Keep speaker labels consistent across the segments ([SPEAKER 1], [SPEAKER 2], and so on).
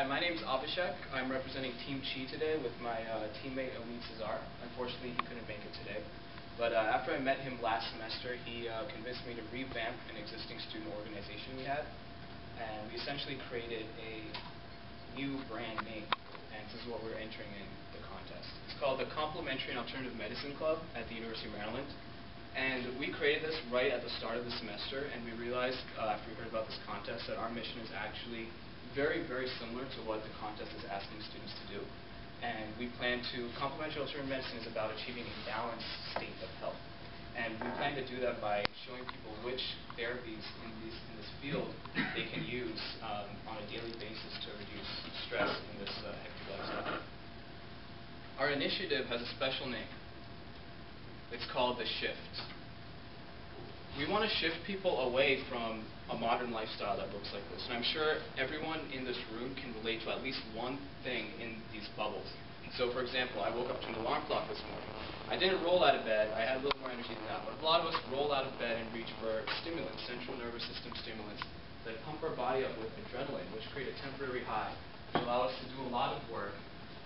[SPEAKER 1] Hi, my name is Abhishek. I'm representing Team Chi today with my teammate Elite Cesar. Unfortunately, he couldn't make it today. But after I met him last semester, he convinced me to revamp an existing student organization we had. And we essentially created a new brand name. And this is what we're entering in the contest. It's called the Complementary and Alternative Medicine Club at the University of Maryland. And we created this right at the start of the semester, and we realized after we heard about this contest that our mission is actually very, very similar to what the contest is asking students to do. And we plan to, complementary alternative medicine is about achieving a balanced state of health. And we plan to do that by showing people which therapies in this field they can use on a daily basis to reduce stress in this hectic lifestyle. Our initiative has a special name. It's called The Shift. We want to shift people away from a modern lifestyle that looks like this. And I'm sure everyone in this room can relate to at least one thing in these bubbles. So for example, I woke up to an alarm clock this morning. I didn't roll out of bed. I had a little more energy than that. But a lot of us roll out of bed and reach for stimulants, central nervous system stimulants, that pump our body up with adrenaline, which create a temporary high, which allow us to do a lot of work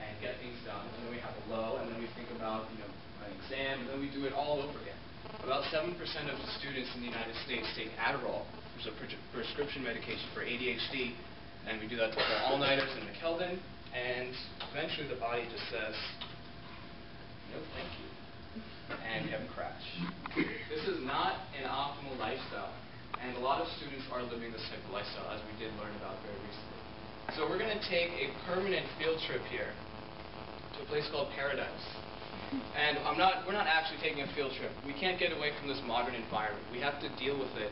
[SPEAKER 1] and get things done. And then we have a low, and then we think about, an exam, and then we do it all over again. About 7% of the students in the United States take Adderall, which is a prescription medication for ADHD, and we do that to pull all-nighters and McKeldin, and eventually the body just says, no thank you, and you have a crash. This is not an optimal lifestyle, and a lot of students are living this type of lifestyle, as we did learn about very recently. So we're going to take a permanent field trip here to a place called Paradise. And we're not actually taking a field trip. We can't get away from this modern environment. We have to deal with it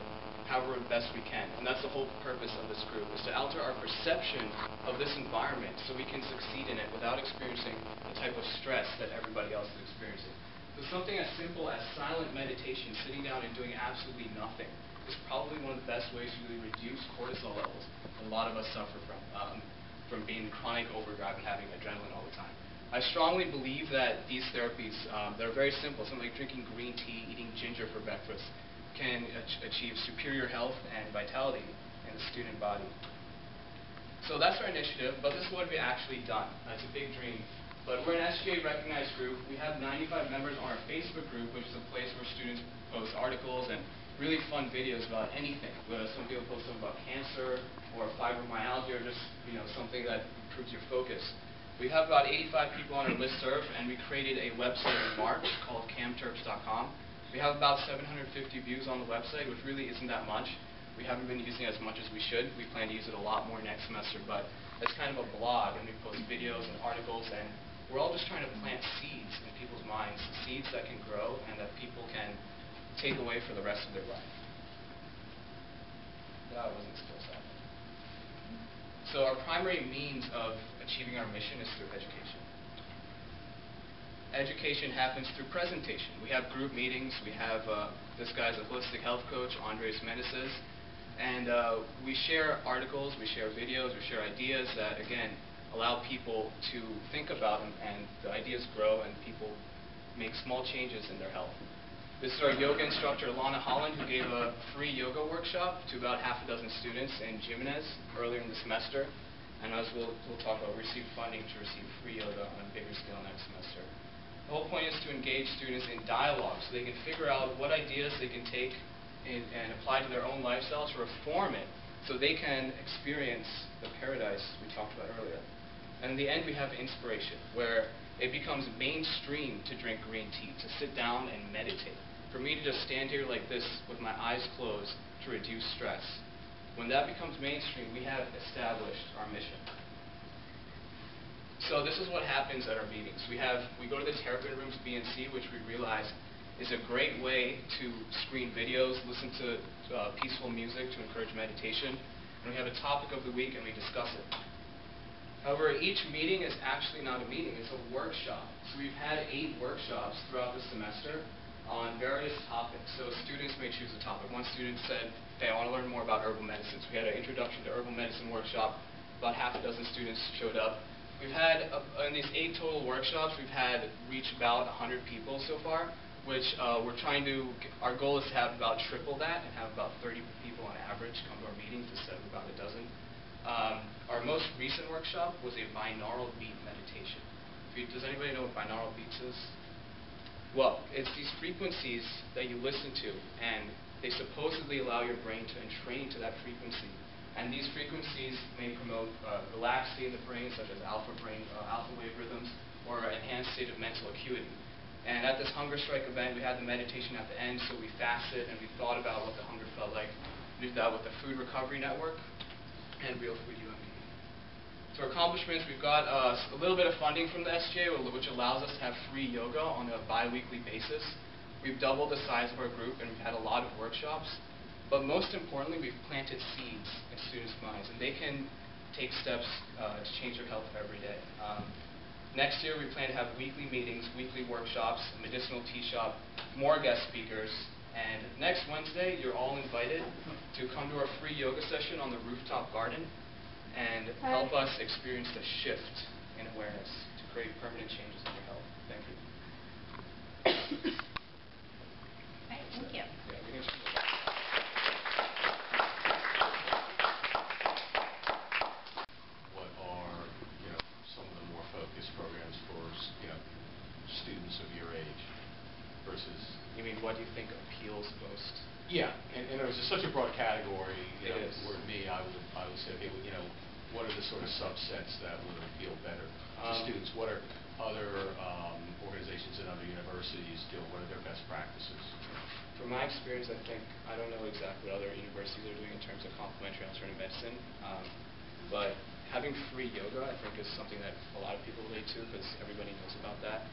[SPEAKER 1] however best we can. And that's the whole purpose of this group, is to alter our perception of this environment so we can succeed in it without experiencing the type of stress that everybody else is experiencing. So something as simple as silent meditation, sitting down and doing absolutely nothing, is probably one of the best ways to really reduce cortisol levels that a lot of us suffer from being in chronic overdrive and having adrenaline all the time. I strongly believe that these therapies that are very simple, something like drinking green tea, eating ginger for breakfast, can achieve superior health and vitality in the student body. So that's our initiative, but this is what we've actually done. It's a big dream. But we're an SGA recognized group. We have 95 members on our Facebook group, which is a place where students post articles and really fun videos about anything. Some people post something about cancer or fibromyalgia, or just something that improves your focus. We have about 85 people on our listserv, and we created a website in March called camterps.com. We have about 750 views on the website, which really isn't that much. We haven't been using it as much as we should. We plan to use it a lot more next semester, but it's kind of a blog, and we post videos and articles, and we're all just trying to plant seeds in people's minds, seeds that can grow and that people can take away for the rest of their life. That wasn't still sad. So our primary means of achieving our mission is through education. Education happens through presentation. We have group meetings. We have this guy's a holistic health coach, Andres Meneses, and we share articles, we share videos, we share ideas that, again, allow people to think about them, and the ideas grow and people make small changes in their health. This is our yoga instructor, Lana Holland, who gave a free yoga workshop to about half a dozen students in Jimenez earlier in the semester. And as we'll talk about, we received funding to receive free yoga on a bigger scale next semester. The whole point is to engage students in dialogue so they can figure out what ideas they can take and apply to their own lifestyle to reform it so they can experience the paradise we talked about earlier. And in the end, we have inspiration, where it becomes mainstream to drink green tea, to sit down and meditate. For me to just stand here like this with my eyes closed to reduce stress. When that becomes mainstream, we have established our mission. So this is what happens at our meetings. We go to the terapeutic rooms, B and C, which we realize is a great way to screen videos, listen to peaceful music to encourage meditation. And we have a topic of the week and we discuss it. However, each meeting is actually not a meeting, it's a workshop. So we've had 8 workshops throughout the semester on various topics. So students may choose a topic. One student said, hey, I want to learn more about herbal medicines. We had an introduction to herbal medicine workshop. About half a dozen students showed up. We've had, in these 8 total workshops, we've had reached about 100 people so far, which we're trying to, our goal is to have about triple that and have about 30 people on average come to our meetings instead of about a dozen. Our most recent workshop was a binaural beat meditation. Does anybody know what binaural beats is? Well, it's these frequencies that you listen to, and they supposedly allow your brain to entrain to that frequency. And these frequencies may promote relaxed state of the brain, such as alpha wave rhythms, or an enhanced state of mental acuity. And at this hunger strike event, we had the meditation at the end, so we fasted and we thought about what the hunger felt like. We did that with the Food Recovery Network and Real Food UMD. So accomplishments, we've got a little bit of funding from the SGA, which allows us to have free yoga on a bi-weekly basis. We've doubled the size of our group, and we've had a lot of workshops. But most importantly, we've planted seeds in students' minds, and they can take steps to change their health every day. Next year, we plan to have weekly meetings, weekly workshops, a medicinal tea shop, more guest speakers. And next Wednesday, you're all invited to come to our free yoga session on the rooftop garden and help us experience the shift in awareness to create permanent changes in your health. Thank you.
[SPEAKER 2] All right, thank you.
[SPEAKER 1] Yeah, we can
[SPEAKER 3] What are, some of the more focused programs for, students of your age versus...
[SPEAKER 1] You mean, what do you think appeals most?
[SPEAKER 3] Yeah, and it was just such a broad category.
[SPEAKER 1] It is.
[SPEAKER 3] For me, I would say, okay, what are the sort of subsets that would appeal better to students? What are other organizations and other universities doing? What are their best practices?
[SPEAKER 1] From my experience, I don't know exactly what other universities are doing in terms of complementary alternative medicine, but having free yoga, I think, is something that a lot of people relate to because everybody knows about that.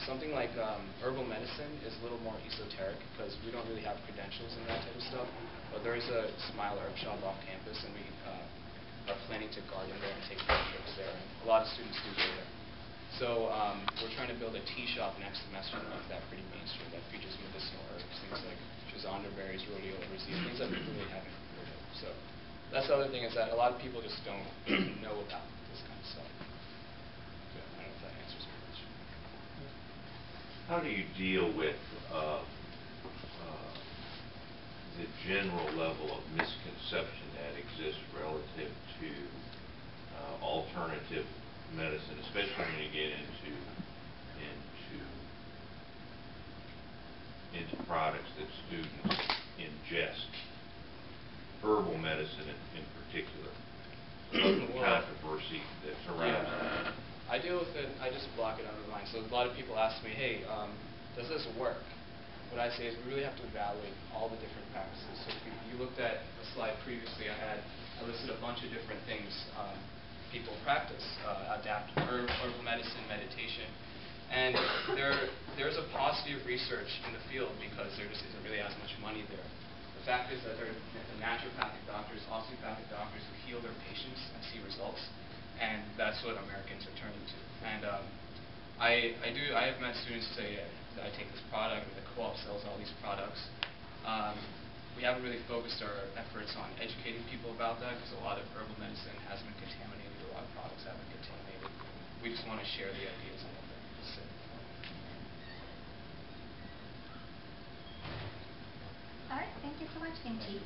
[SPEAKER 1] Something like herbal medicine is a little more esoteric because we don't really have credentials in that type of stuff. But there is a Smile Herb shop off campus, and we are planning to garden there and take trips there. And a lot of students do go there. So we're trying to build a tea shop next semester to make that pretty mainstream that features medicinal herbs, things like schizandra berries, rhodiola rosea, things that people really haven't heard of. So that's the other thing, is that a lot of people just don't know about this kind of stuff. So I don't know if that answers your question.
[SPEAKER 4] How do you deal with the general level of misconception that exists relative to alternative medicine, especially when you get into products that students ingest, herbal medicine in particular, the controversy that surrounds it?
[SPEAKER 1] I deal with it, I just block it out of my mind. So a lot of people ask me, hey, does this work? What I say is we really have to evaluate all the different practices. So if you looked at the slide previously, I listed a bunch of different things people practice, herbal medicine, meditation. And there's a paucity of research in the field because there just isn't really as much money there. The fact is that there are naturopathic doctors, osteopathic doctors who heal their patients and see results. And that's what Americans are turning to. And I have met students say that I take this product, and the co-op sells all these products. We haven't really focused our efforts on educating people about that because a lot of herbal medicine has been contaminated, a lot of products have been contaminated. We just want to share the ideas on what they're going to say.
[SPEAKER 2] All right, thank you so much, Team Chief.